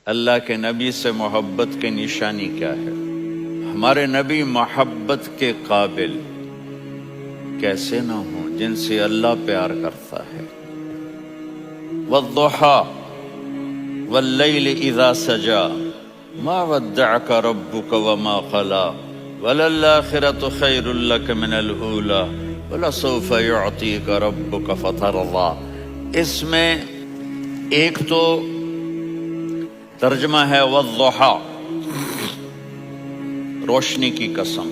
اللہ کے نبی سے محبت کی نشانی کیا ہے؟ ہمارے نبی محبت کے قابل کیسے نہ ہوں جن سے اللہ پیار کرتا ہے۔ والضحیٰ واللیل اذا سجا ما ودعک ربک وما قلا وللآخرۃ خیر لک من الاولی ولسوف یعطیک ربک فترضی۔ اس میں ایک تو ترجمہ ہے والضحیٰ، روشنی کی قسم،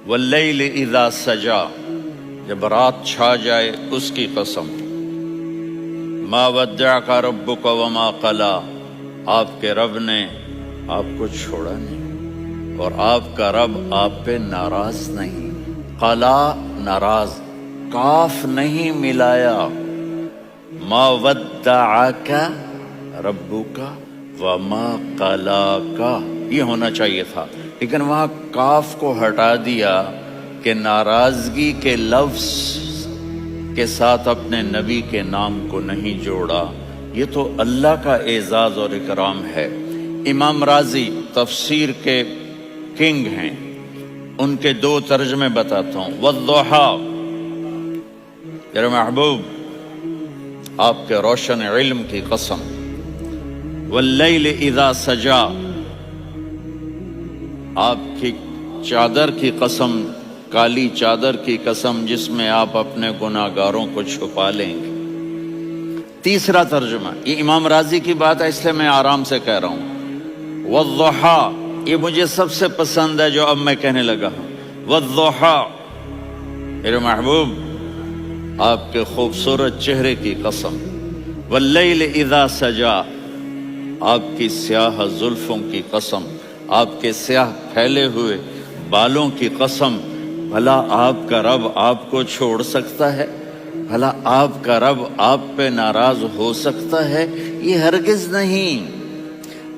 واللیل اذا سجا، جب رات چھا جائے اس کی قسم، ما ودعک ربک وما قلا، آپ کے رب نے آپ کو چھوڑا نہیں اور آپ کا رب آپ پہ ناراض نہیں۔ قلا ناراض، کاف نہیں ملایا، ما ودعک ربک وما قلاک یہ ہونا چاہیے تھا، لیکن وہاں کاف کو ہٹا دیا کہ ناراضگی کے لفظ کے ساتھ اپنے نبی کے نام کو نہیں جوڑا۔ یہ تو اللہ کا اعزاز اور اکرام ہے۔ امام رازی تفسیر کے کنگ ہیں، ان کے دو ترجمے بتاتا ہوں۔ والضحیٰ، میرے محبوب آپ کے روشن علم کی قسم، واللیل اذا سجا، آپ کی چادر کی قسم، کالی چادر کی قسم جس میں آپ اپنے گناہگاروں کو چھپا لیں گے۔ تیسرا ترجمہ، یہ امام رازی کی بات ہے اس لیے میں آرام سے کہہ رہا ہوں۔ والضحیٰ، یہ مجھے سب سے پسند ہے جو اب میں کہنے لگا ہوں۔ والضحیٰ، میرے محبوب آپ کے خوبصورت چہرے کی قسم، واللیل اذا سجا، آپ کی سیاہ زلفوں کی قسم، آپ کے سیاہ پھیلے ہوئے بالوں کی قسم۔ بھلا آپ کا رب آپ کو چھوڑ سکتا ہے؟ بھلا آپ کا رب آپ پہ ناراض ہو سکتا ہے؟ یہ ہرگز نہیں۔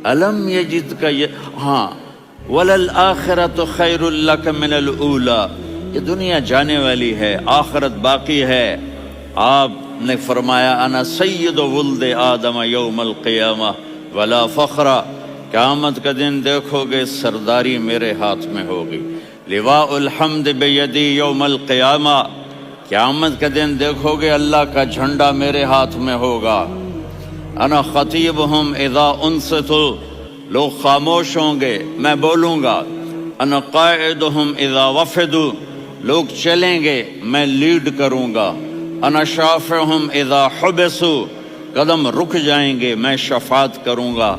الم یجدک، ہاں، وللآخرۃ خیر لک من الاولی، یہ دنیا جانے والی ہے، آخرت باقی ہے۔ آپ نے فرمایا انا سید ولد آدم یوم القیامہ ولا فخر، قیامت کا دن دیکھو گے سرداری میرے ہاتھ میں ہوگی۔ لواء الحمد بیدی یوم القیامہ، قیامت کا دن دیکھو گے اللہ کا جھنڈا میرے ہاتھ میں ہوگا۔ انا خطیبہم اذا انصتوا، لوگ خاموش ہوں گے میں بولوں گا۔ انا قائدہم اذا وفدوا، لوگ چلیں گے میں لیڈ کروں گا۔ انا شافعہم اذا حبسوا، قدم رک جائیں گے میں شفاعت کروں گا۔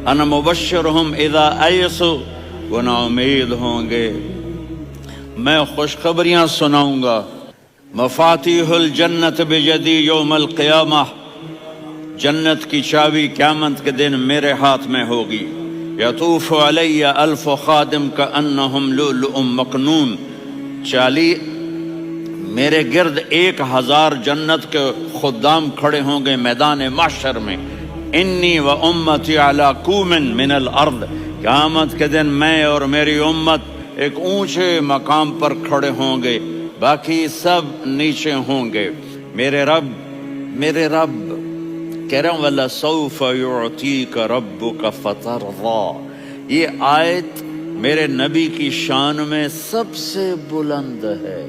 انا مبشرہم اذا ایسوا، وہ نا امید ہوں گے میں خوشخبریاں سناؤں گا۔ مفاتیح الجنت بیدی یوم القیامہ، جنت کی چابی قیامت کے دن میرے ہاتھ میں ہوگی۔ یطوف علی الف خادم کانہم لؤلؤ مکنون، چالی میرے گرد 1000 جنت کے خدام کھڑے ہوں گے میدان محشر میں۔ انی و امتی علی کوم من الارض، قیامت کے دن میں اور میری امت ایک اونچے مقام پر کھڑے ہوں گے، باقی سب نیچے ہوں گے۔ میرے رب کہہ رہا ہوں وَلَسَوْفَ يُعْطِيكَ رَبُّكَ فَتَرْضَى، یہ آیت میرے نبی کی شان میں سب سے بلند ہے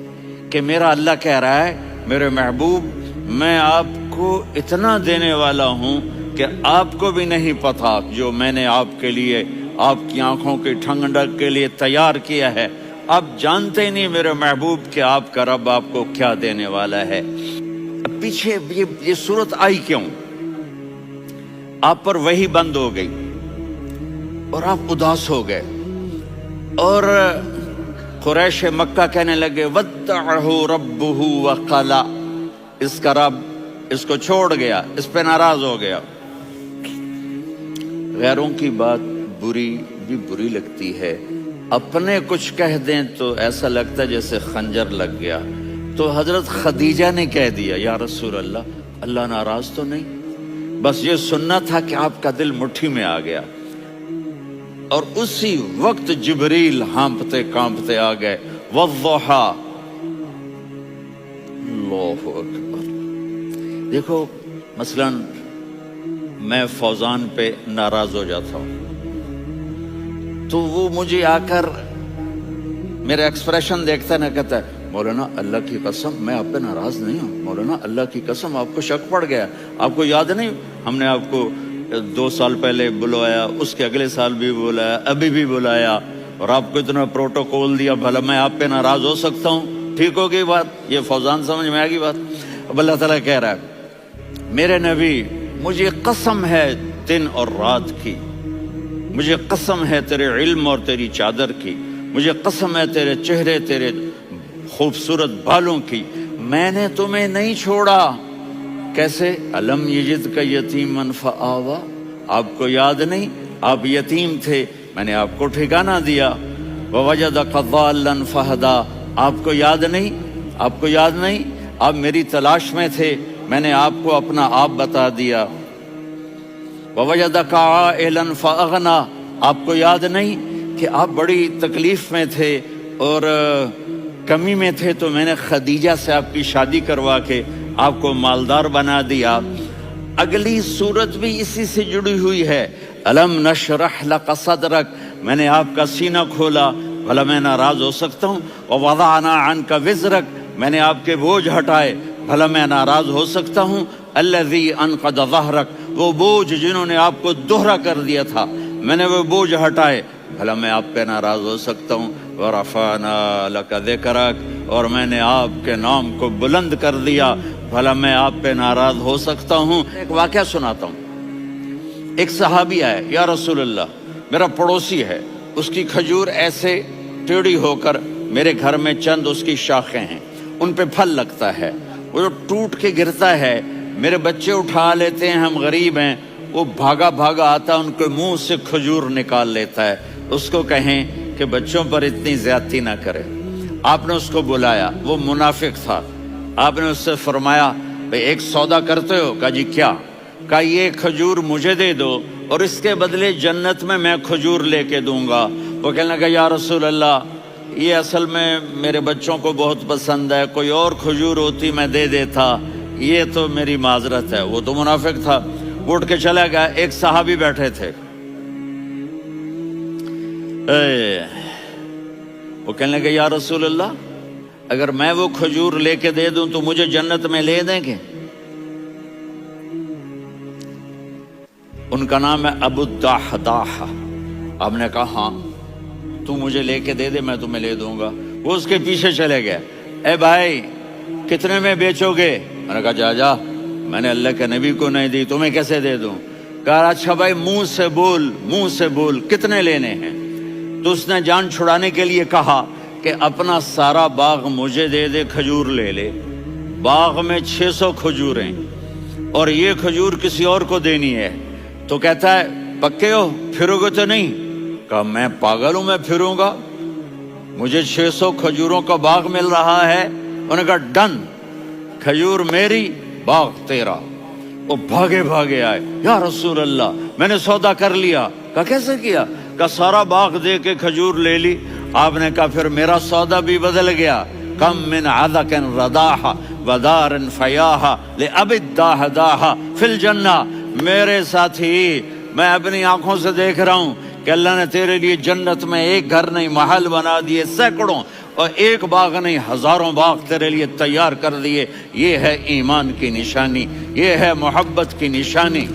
کہ میرا اللہ کہہ رہا ہے میرے محبوب میں آپ کو اتنا دینے والا ہوں کہ آپ کو بھی نہیں پتا جو میں نے آپ کے لیے، آپ کی آنکھوں کی ٹھنڈک کے لیے تیار کیا ہے۔ آپ جانتے ہی نہیں میرے محبوب کہ آپ کا رب آپ کو کیا دینے والا ہے۔ اب پیچھے یہ صورت آئی کیوں؟ آپ پر وحی بند ہو گئی اور آپ اداس ہو گئے، اور قریش مکہ کہنے لگے وَدَّعَهُ رَبُّهُ وَقَلَا، اس کا رب اس کو چھوڑ گیا، اس پہ ناراض ہو گیا۔ غیروں کی بات بری لگتی ہے، اپنے کچھ کہہ دیں تو ایسا لگتا ہے جیسے خنجر لگ گیا۔ تو حضرت خدیجہ نے کہہ دیا یا رسول اللہ، اللہ ناراض تو نہیں؟ بس یہ سننا تھا کہ آپ کا دل مٹھی میں آ گیا۔ اور اسی وقت جبریل ہانپتے کانپتے آ گئے، والضحیٰ، اللہ اکبر۔ دیکھو مثلا میں فوزان پہ ناراض ہو جاتا ہوں تو وہ مجھے آ کر میرا ایکسپریشن دیکھتا ہے نہ کہتا ہے مولانا اللہ کی قسم میں آپ پہ ناراض نہیں ہوں، مولانا اللہ کی قسم آپ کو شک پڑ گیا، آپ کو یاد نہیں ہم نے آپ کو 2 سال پہلے بلوایا، اس کے اگلے سال بھی بلایا، ابھی بھی بلایا، اور آپ کو اتنا پروٹوکول دیا، بھلا میں آپ پہ ناراض ہو سکتا ہوں؟ ٹھیک ہو گئی بات؟ یہ فوزان سمجھ میں آ گئی بات؟ اب اللہ تعالیٰ کہہ رہا ہے میرے نبی مجھے قسم ہے دن اور رات کی، مجھے قسم ہے تیرے علم اور تیری چادر کی، مجھے قسم ہے تیرے چہرے تیرے خوبصورت بالوں کی، میں نے تمہیں نہیں چھوڑا۔ کیسے؟ الم یجد کا یتیما فآوا، آپ کو یاد نہیں آپ یتیم تھے، میں نے آپ کو ٹھکانہ دیا۔ ووجدک ضالا فہدا، آپ کو یاد نہیں، آپ کو یاد نہیں آپ میری تلاش میں تھے، میں نے آپ کو اپنا آپ بتا دیا۔ ووجدک عائلا فاغنا، آپ کو یاد نہیں کہ آپ بڑی تکلیف میں تھے اور کمی میں تھے، تو میں نے خدیجہ سے آپ کی شادی کروا کے آپ کو مالدار بنا دیا۔ اگلی صورت بھی اسی سے جڑی ہوئی ہے، الم نشرح لک صدرک، میں نے آپ کا سینہ کھولا، بھلا میں ناراض ہو سکتا ہوں؟ ووضعنا عنک وزرک، میں نے آپ کے بوجھ ہٹائے، بھلا میں ناراض ہو سکتا ہوں؟ الذی انقض ظہرک، وہ بوجھ جنہوں نے آپ کو دوہرا کر دیا تھا، میں نے وہ بوجھ ہٹائے، بھلا میں آپ پہ ناراض ہو سکتا ہوں؟ ورفعنا لک ذکرک، اور میں نے آپ کے نام کو بلند کر دیا، بھلا میں آپ پہ ناراض ہو سکتا ہوں؟ ایک واقعہ سناتا ہوں۔ ایک صحابی آئے، یا رسول اللہ میرا پڑوسی ہے، اس کی کھجور ایسے ٹیڑھی ہو کر میرے گھر میں چند اس کی شاخیں ہیں، ان پہ پھل لگتا ہے، وہ جو ٹوٹ کے گرتا ہے میرے بچے اٹھا لیتے ہیں، ہم غریب ہیں، وہ بھاگا بھاگا آتا ان کے منہ سے کھجور نکال لیتا ہے، اس کو کہیں کہ بچوں پر اتنی زیادتی نہ کرے۔ آپ نے اس کو بلایا، وہ منافق تھا، آپ نے اس سے فرمایا بھئی ایک سودا کرتے ہو؟ کہا جی کیا؟ کہا یہ کھجور مجھے دے دو اور اس کے بدلے جنت میں کھجور لے کے دوں گا۔ وہ کہنے لگا یا رسول اللہ یہ اصل میں میرے بچوں کو بہت پسند ہے، کوئی اور کھجور ہوتی میں دے دیتا، یہ تو میری معذرت ہے۔ وہ تو منافق تھا، اٹھ کے چلا گیا۔ ایک صحابی بیٹھے تھے، وہ کہنے لگے یا رسول اللہ اگر میں وہ کھجور لے کے دے دوں تو مجھے جنت میں لے دیں گے؟ ان کا نام ہے ابو الدحداح۔ آپ نے کہا ہاں تو مجھے لے کے دے دے میں تمہیں لے دوں گا۔ وہ اس کے پیچھے چلے گئے، اے بھائی کتنے میں بیچو گے؟ میں نے کہا جا میں نے اللہ کے نبی کو نہیں دی، تمہیں کیسے دے دوں؟ کہا اچھا بھائی منہ سے بول کتنے لینے ہیں؟ تو اس نے جان چھڑانے کے لیے کہا کہ اپنا سارا باغ مجھے دے دے، کھجور لے لے۔ باغ میں 600 کھجوریں اور یہ کھجور کسی اور کو دینی ہے۔ تو کہتا ہے پکے ہو، پھرو گے تو نہیں؟ کہا میں پاگل ہوں، میں پھروں گا؟ مجھے 600 کھجوروں کا باغ مل رہا ہے۔ انہوں نے کہا ڈن، کھجور میری باغ تیرا۔ وہ بھاگے بھاگے آئے، یا رسول اللہ میں نے سودا کر لیا۔ کہا کیسے کیا؟ کہا سارا باغ دے کے کھجور لے لی۔ آپ نے کہا پھر میرا سودا بھی بدل گیا۔ کم من عذق رداح ودار فیاح لأبی الدحداح فی الجنہ۔ میرے ساتھی میں اپنی آنکھوں سے دیکھ رہا ہوں کہ اللہ نے تیرے لیے جنت میں ایک گھر نہیں محل بنا دیے سینکڑوں، اور ایک باغ نہیں ہزاروں باغ تیرے لیے تیار کر دیے۔ یہ ہے ایمان کی نشانی، یہ ہے محبت کی نشانی۔